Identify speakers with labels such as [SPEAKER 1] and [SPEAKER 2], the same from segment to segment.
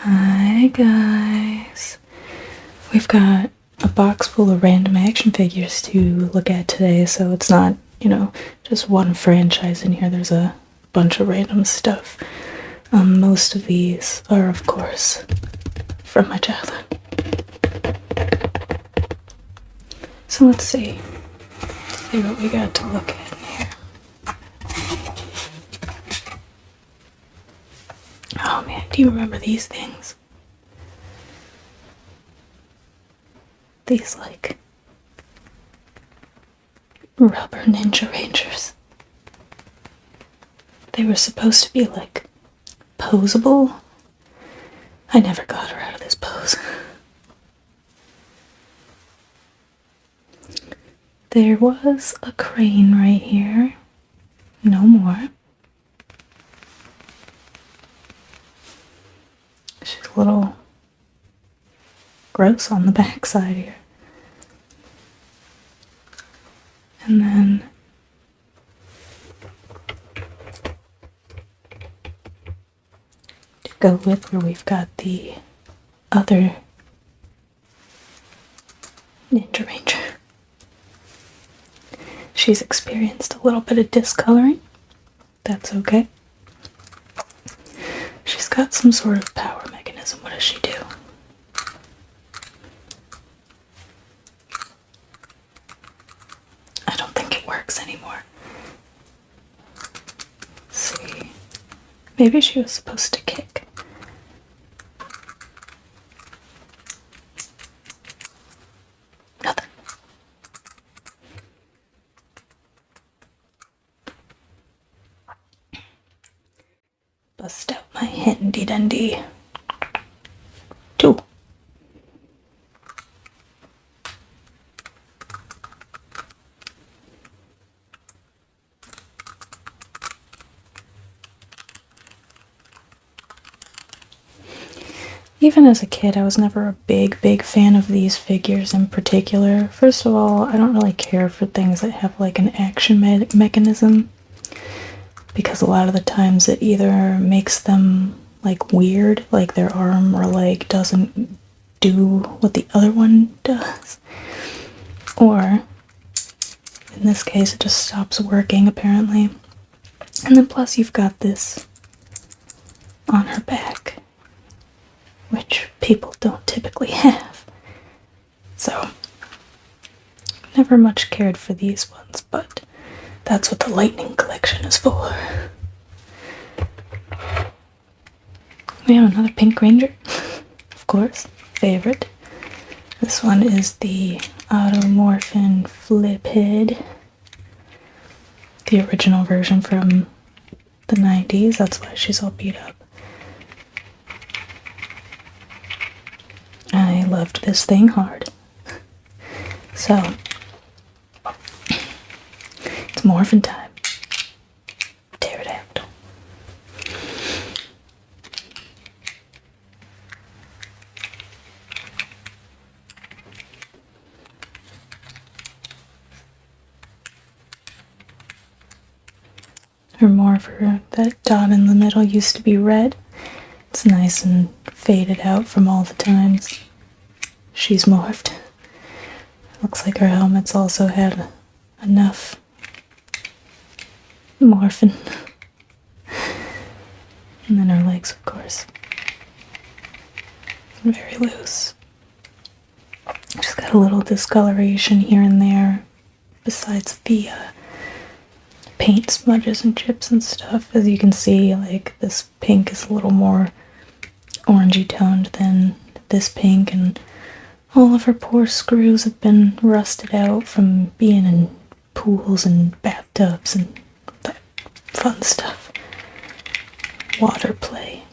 [SPEAKER 1] Hi guys! We've got a box full of random action figures to look at today, so it's not, just one franchise in here. There's a bunch of random stuff. Most of these are, of course, from my childhood. So let's see. See what we got to look at in here. Oh man, do you remember these things? These, like, rubber Ninja Rangers. They were supposed to be, like, posable. I never got her out of this pose. There was a crane right here. No more. She's a little gross on the backside here. And then to go with her, we've got the other Ninja Ranger. She's experienced a little bit of discoloring. That's okay. She's got some sort of power mechanism. What does she do? I don't think it works anymore. Let's see. Maybe she was supposed to kick. Nothing. Bust out my handy dandy tool. Even as a kid, I was never a big fan of these figures in particular. First of all, I don't really care for things that have like an action mechanism, because a lot of the times it either makes them like weird, like their arm or leg doesn't do what the other one does, or in this case it just stops working apparently. And then plus you've got this on her back, which people don't typically have. So, never much cared for these ones, but that's what the Lightning Collection is for. We have another Pink Ranger, of course, favorite. This one is the Automorphin Fliphead, the original version from the 90s, that's why she's all beat up. I loved this thing hard. So, it's morphin' time. Tear it out. Her morpher, that dot in the middle used to be red. It's nice and faded out from all the times she's morphed. Looks like her helmet's also had enough morphing. And then her legs, of course. Very loose. Just got a little discoloration here and there, besides the paint smudges and chips and stuff. As you can see, like, this pink is a little more orangey toned than this pink, and all of her poor screws have been rusted out from being in pools and bathtubs and that fun stuff. Water play.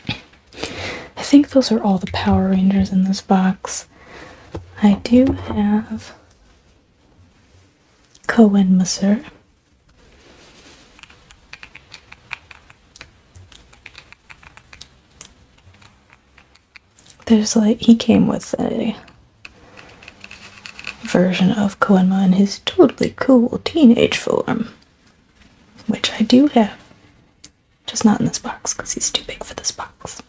[SPEAKER 1] I think those are all the Power Rangers in this box. I do have Cohen Masseur. There's like, he came with a version of Koenma in his totally cool teenage form, which I do have. Just not in this box, because he's too big for this box.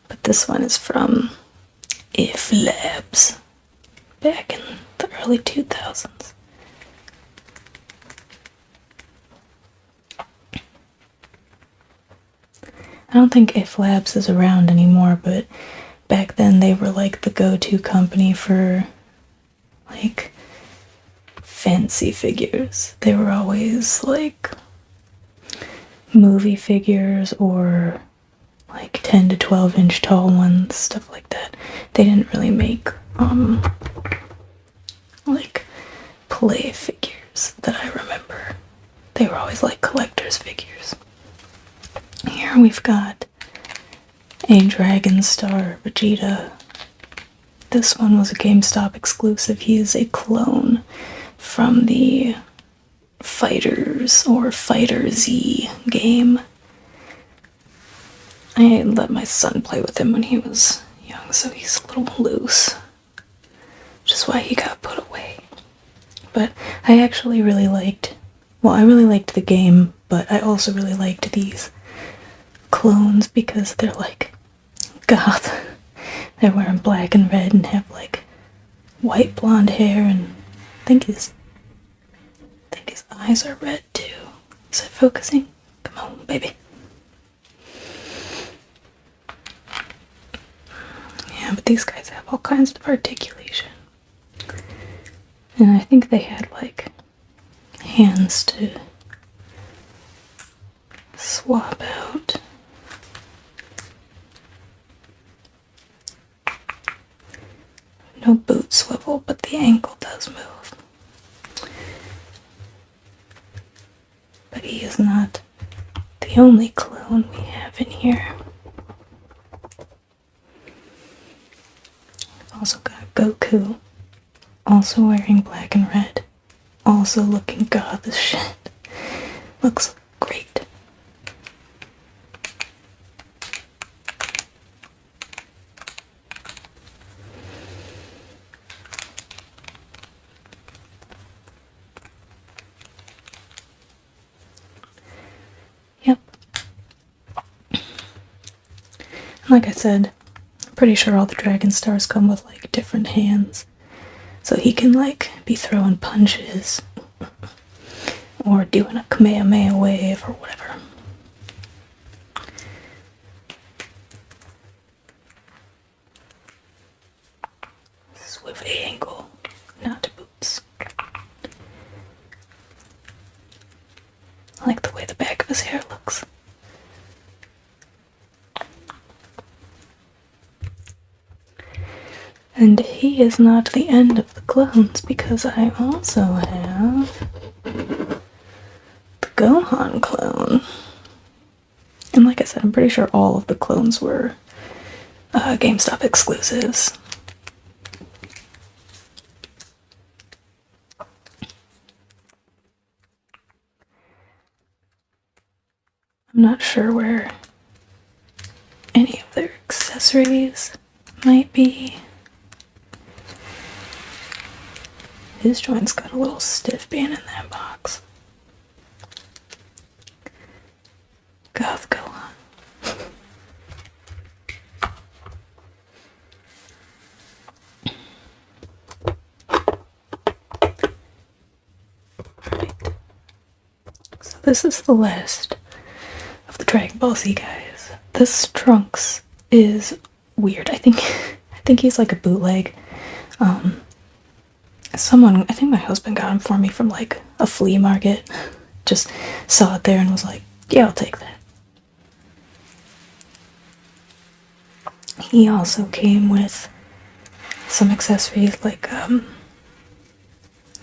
[SPEAKER 1] But this one is from If Labs, back in the early 2000s. I don't think If Labs is around anymore, but back then they were like the go-to company for like fancy figures. They were always like movie figures or like 10 to 12 inch tall ones, stuff like that. They didn't really make like play figures that I remember. They were always like collector's figures. Here we've got a Dragon Star Vegeta. This one was a GameStop exclusive. He is a clone from the Fighters or Fighter Z game. I let my son play with him when he was young, so he's a little loose, which is why he got put away. But I actually really liked, well, I really liked the game, but I also really liked these clones because they're like goth. They're wearing black and red and have like white blonde hair, and I think his eyes are red too. Is it focusing? Come on, baby. Yeah, but these guys have all kinds of articulation. And I think they had like hands to swap out. No boot swivel, but the ankle does move. But he is not the only clone we have in here. We've also got Goku, also wearing black and red, also looking goth as shit. Looks great. Yep. Like I said, I'm pretty sure all the Dragon Stars come with like different hands. So he can like be throwing punches or doing a Kamehameha wave or whatever. This is with a ankle, not boots. I like the way the back of his hair looks. And he is not the end of the clones, because I also have the Gohan clone. And like I said, I'm pretty sure all of the clones were GameStop exclusives. I'm not sure where any of their accessories might be. His joint's got a little stiff being in that box. Goth Gohan. Alright. So this is the last of the Dragon Ball Z guys. This Trunks is weird. I think he's like a bootleg. I think my husband got him for me from like a flea market. Just saw it there and was like, yeah, I'll take that. He also came with some accessories, like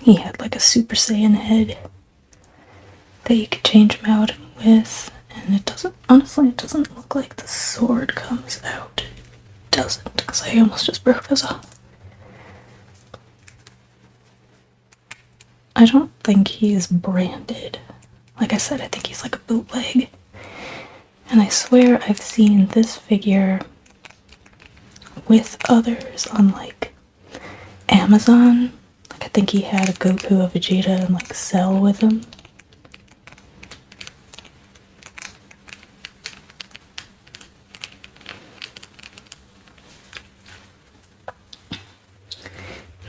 [SPEAKER 1] he had like a Super Saiyan head that you could change him out with, and it doesn't look like the sword comes out. It doesn't, because I almost just broke this off. I don't think he's branded. Like I said, I think he's like a bootleg. And I swear I've seen this figure with others on like Amazon. Like I think he had a Goku, a Vegeta, and like Cell with him.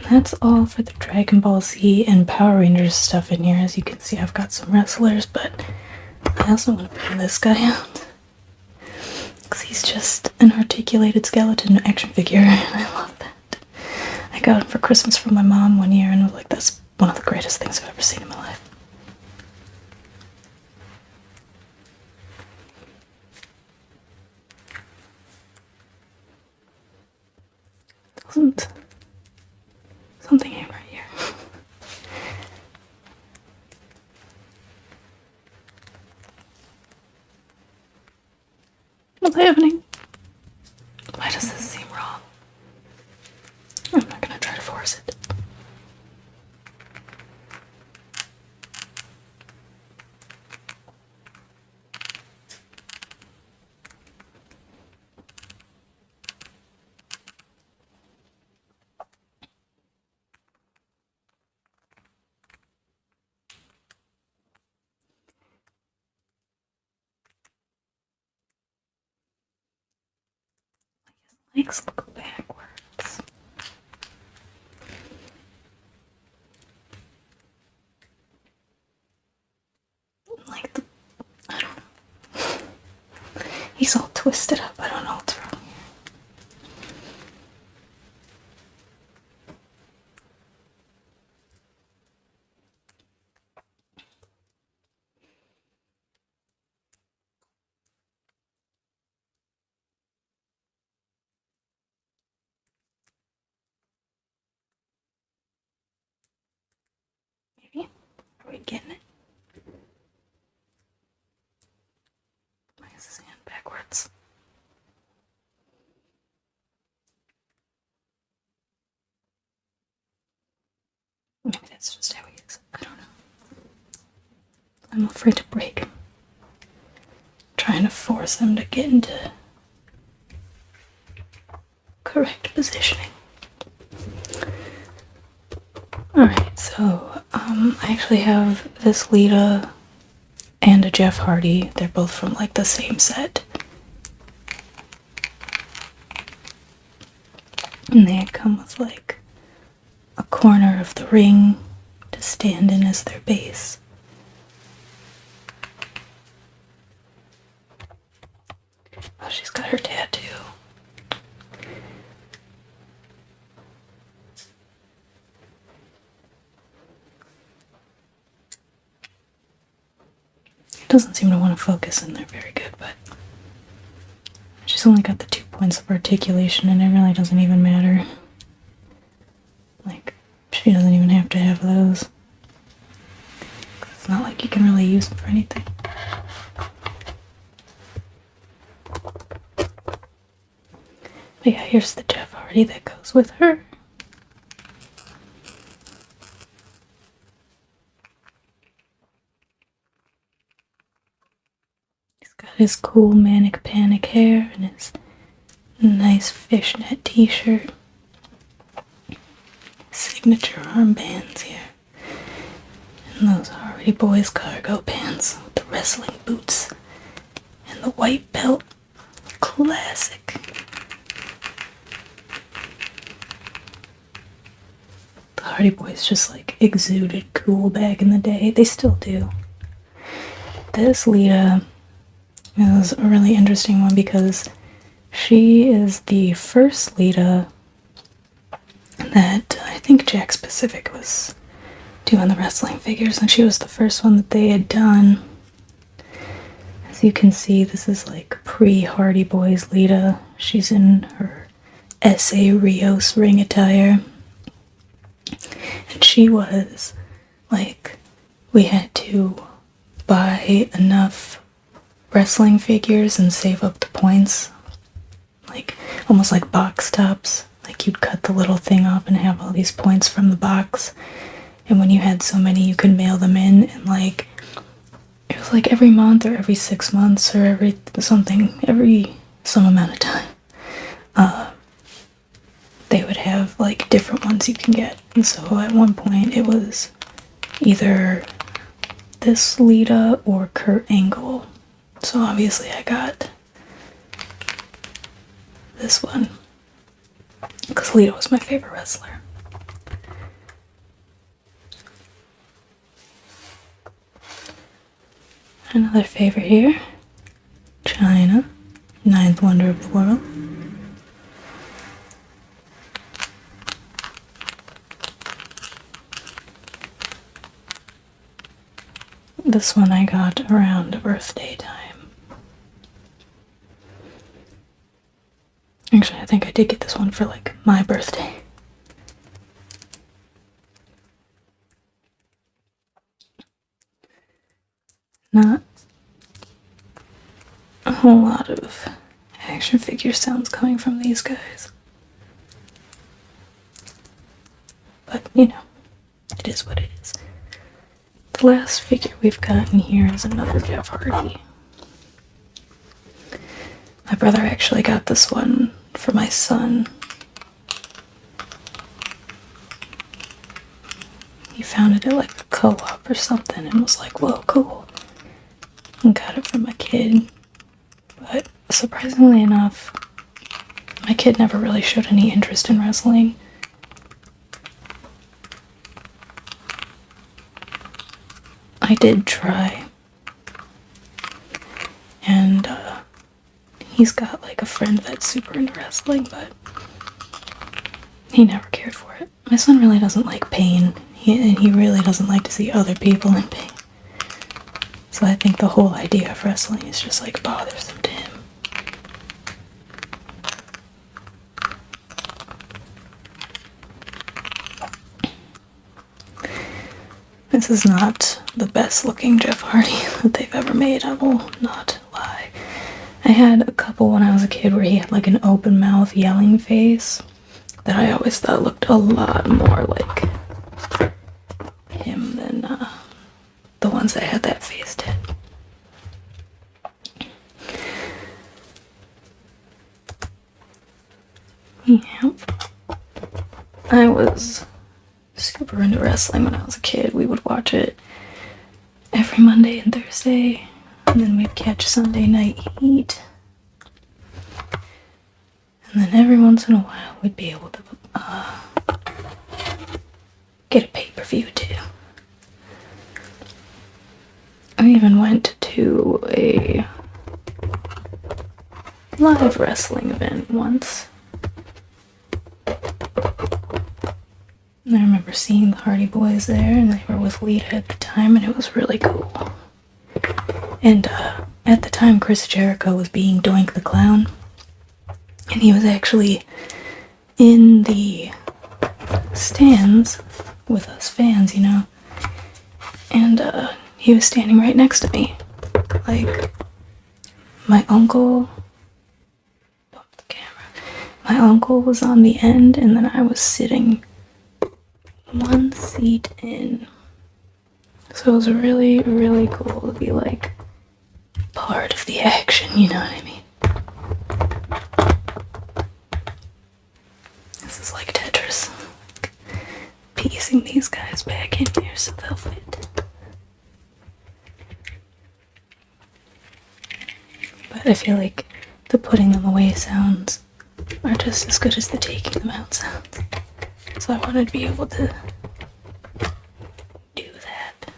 [SPEAKER 1] That's all for the Dragon Ball Z and Power Rangers stuff in here. As you can see, I've got some wrestlers, but I also want to bring this guy out because he's just an articulated skeleton action figure, and I love that. I got him for Christmas from my mom one year and was like, that's one of the greatest things I've ever seen in my life. Doesn't something aim right here? What's happening? Why does this seem wrong? I'm not gonna try to force it. Legs look backwards. Like I don't know. He's all twisted up. I don't know what's wrong here. Maybe? Are we getting it? Why is his hand backwards? Maybe that's just how he is. I don't know. I'm afraid to break him. Trying to force him to get into correct positioning. Alright, so I actually have this Lita and a Jeff Hardy. They're both from like the same set. And they come with like a corner of the ring to stand in as their base. Oh, she's got her tattoo. It doesn't seem to want to focus in there very good, but she's only got the 2 points of articulation and it really doesn't even matter. Like, she doesn't even have to have those. It's not like you can really use them for anything. But yeah, here's the Jeff Hardy that goes with her. He's got his cool Manic Panic hair and his nice fishnet t-shirt. Signature armbands here. And those Hardy Boys cargo pants with the wrestling boots and the white belt. Classic. The Hardy Boys just like exuded cool back in the day. They still do. This Lita is a really interesting one because she is the first Lita that I think Jakks Pacific was doing the wrestling figures, and she was the first one that they had done. As you can see, this is like pre-Hardy Boys Lita. She's in her S.A. Rios ring attire. And she was like, we had to buy enough wrestling figures and save up the points. Like, almost like box tops. Like, you'd cut the little thing off and have all these points from the box. And when you had so many, you could mail them in. And, like, it was like every month or every 6 months or every some amount of time. They would have, like different ones you can get. And so at one point it was either this Lita or Kurt Angle. So obviously I got this one because Lita was my favorite wrestler. Another favorite here, China, ninth wonder of the world. This one I got around birthday time. Actually, I think I did get this one for like my birthday. Not a whole lot of action figure sounds coming from these guys. But, you know, it is what it is. The last figure we've gotten here is another Jeff Hardy. My brother actually got this one for my son. He found it at like a co-op or something and was like, whoa, cool. And got it for my kid. But surprisingly enough, my kid never really showed any interest in wrestling. I did try. And he's got like a friend that's super into wrestling, but he never cared for it. My son really doesn't like pain, and he really doesn't like to see other people in pain. So I think the whole idea of wrestling is just like bothersome to him. This is not the best looking Jeff Hardy that they've ever made, I will not lie. I had a couple when I was a kid where he had like an open mouth yelling face that I always thought looked a lot more like him than the ones that had that face did. Yeah. I was super into wrestling when I was a kid. We would watch it every Monday and Thursday, and then we'd catch Sunday Night Heat. And then every once in a while we'd be able to get a pay-per-view too. I even went to a live wrestling event once. And I remember seeing the Hardy Boys there, and they were with Lita at the time, and it was really cool. And at the time, Chris Jericho was being Doink the Clown, and he was actually in the stands with us fans, you know. And he was standing right next to me. Like, my uncle... Bump the camera. My uncle was on the end, and then I was sitting one seat in. So it was really, really cool to be like part of the action, you know what I mean? This is like Tetris. Piecing these guys back in here so they'll fit. But I feel like the putting them away sounds are just as good as the taking them out sounds. So I wanted to be able to do that.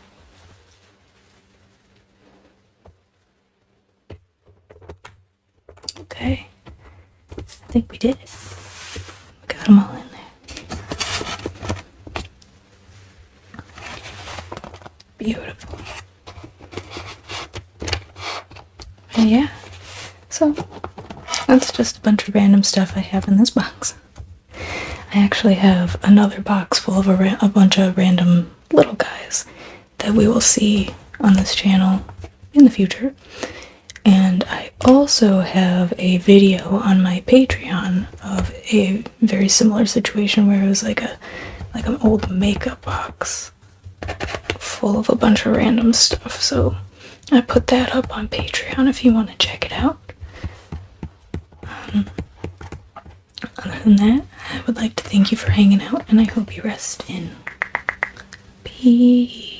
[SPEAKER 1] Okay. I think we did it. We got them all in there. Beautiful. And yeah. So, that's just a bunch of random stuff I have in this box. I actually have another box full of a bunch of random little guys that we will see on this channel in the future. And I also have a video on my Patreon of a very similar situation where it was like an old makeup box full of a bunch of random stuff. So I put that up on Patreon if you want to check it out. Other than that, I would like to thank you for hanging out, and I hope you rest in peace.